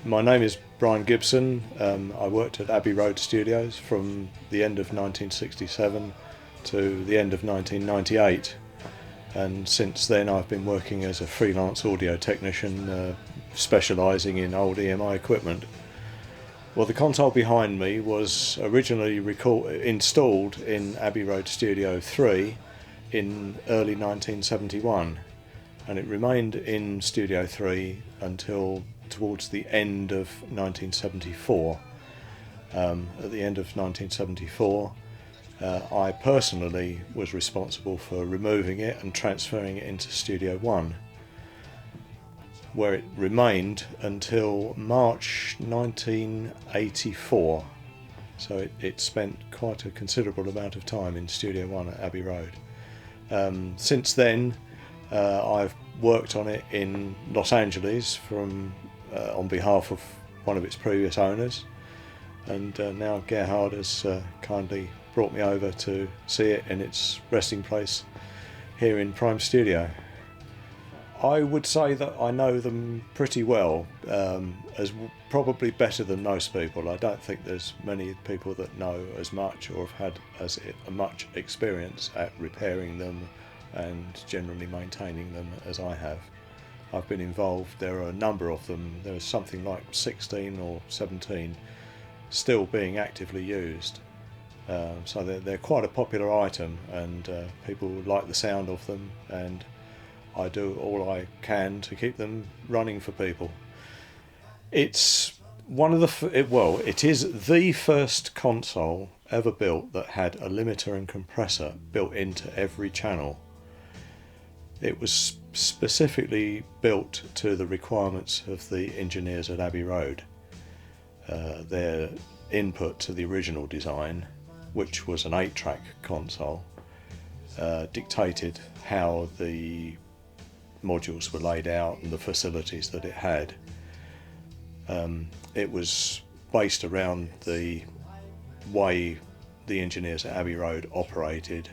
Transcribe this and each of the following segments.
My name is Brian Gibson. I worked at Abbey Road Studios from the end of 1967 to the end of 1998, and since then I've been working as a freelance audio technician specialising in old EMI equipment. Well, the console behind me was originally installed in Abbey Road Studio 3 in early 1971, and it remained in Studio 3 until towards the end of 1974. At the end of 1974, I personally was responsible for removing it and transferring it into Studio 1, where it remained until March 1984. So it spent quite a considerable amount of time in Studio 1 at Abbey Road. Since then, I've worked on it in Los Angeles on behalf of one of its previous owners, and now Gerhard has kindly brought me over to see it in its resting place here in Prime Studio. I would say that I know them pretty well, as probably better than most people. I don't think there's many people that know as much or have had as much experience at repairing them and generally maintaining them as I have. I've been involved, there are a number of them, there's something like 16 or 17 still being actively used. So they're quite a popular item, and people like the sound of them, and I do all I can to keep them running for people. It's one of it is the first console ever built that had a limiter and compressor built into every channel. It was specifically built to the requirements of the engineers at Abbey Road. Their input to the original design, which was an 8-track console, dictated how the modules were laid out and the facilities that it had. It was based around the way the engineers at Abbey Road operated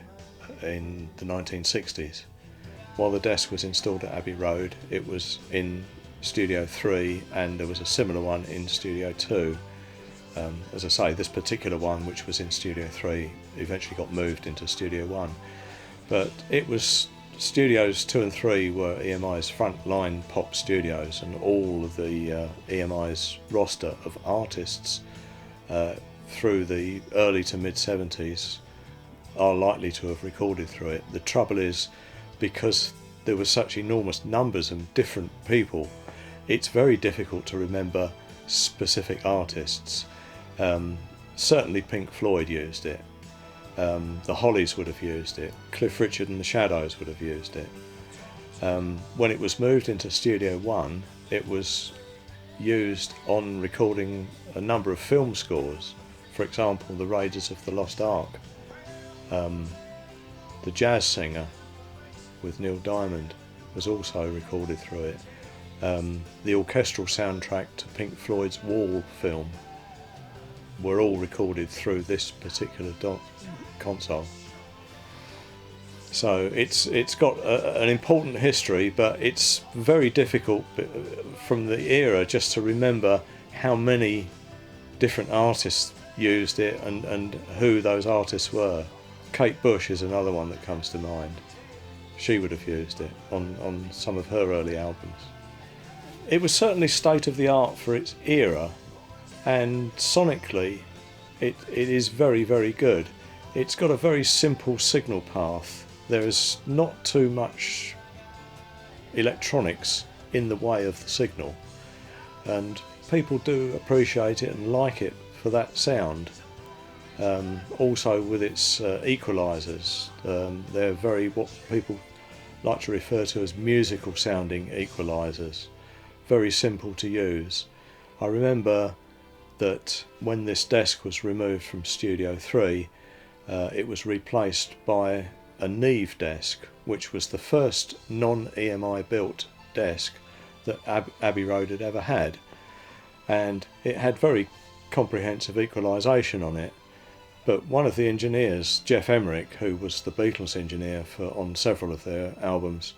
in the 1960s. While the desk was installed at Abbey Road, it was in Studio 3, and there was a similar one in Studio 2. As I say, this particular one, which was in Studio 3, eventually got moved into Studio 1. But it was Studios 2 and 3 were EMI's frontline pop studios, and all of the EMI's roster of artists through the early to mid-70s are likely to have recorded through it. The trouble is, because there were such enormous numbers of different people, it's very difficult to remember specific artists. Certainly Pink Floyd used it. The Hollies would have used it. Cliff Richard and the Shadows would have used it. When it was moved into Studio 1, it was used on recording a number of film scores. For example, The Raiders of the Lost Ark, The Jazz Singer with Neil Diamond was also recorded through it. The orchestral soundtrack to Pink Floyd's Wall film were all recorded through this particular console. So it's got an important history, but it's very difficult from the era just to remember how many different artists used it and who those artists were. Kate Bush is another one that comes to mind. She would have used it on some of her early albums. It was certainly state of the art for its era, and sonically it is very, very good. It's got a very simple signal path. There is not too much electronics in the way of the signal, and people do appreciate it and like it for that sound. Also with its equalisers, they're very what people like to refer to as musical sounding equalisers. Very simple to use. I remember that when this desk was removed from Studio 3, it was replaced by a Neve desk, which was the first non-EMI built desk that Abbey Road had ever had, and it had very comprehensive equalisation on it. But one of the engineers, Jeff Emerick, who was the Beatles engineer on several of their albums,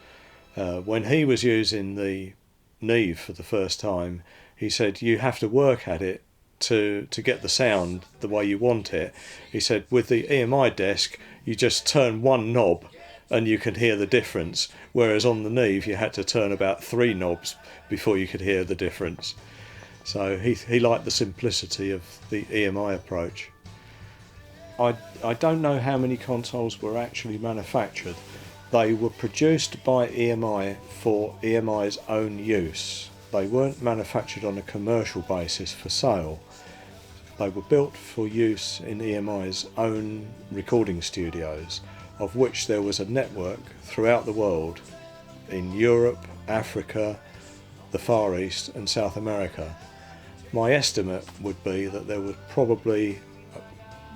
when he was using the Neve for the first time, he said, you have to work at it to get the sound the way you want it. He said, with the EMI desk, you just turn one knob and you can hear the difference, whereas on the Neve you had to turn about 3 knobs before you could hear the difference. So he liked the simplicity of the EMI approach. I don't know how many consoles were actually manufactured. They were produced by EMI for EMI's own use. They weren't manufactured on a commercial basis for sale. They were built for use in EMI's own recording studios, of which there was a network throughout the world, in Europe, Africa, the Far East and South America. My estimate would be that there were probably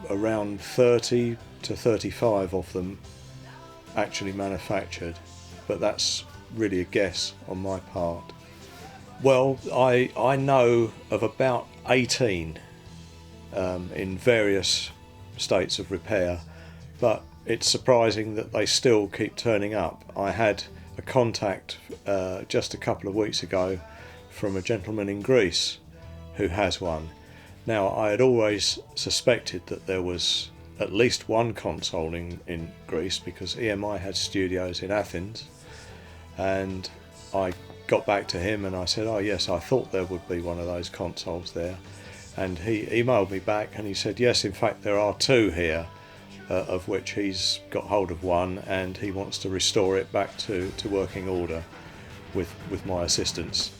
around 30 to 35 of them actually manufactured, but that's really a guess on my part. Well, I know of about 18 in various states of repair, but it's surprising that they still keep turning up. I had a contact just a couple of weeks ago from a gentleman in Greece who has one. Now, I had always suspected that there was at least one console in Greece, because EMI had studios in Athens, and I got back to him and I said, oh yes, I thought there would be one of those consoles there, and he emailed me back and he said, yes, in fact there are 2 here, of which he's got hold of one and he wants to restore it back to working order with my assistance.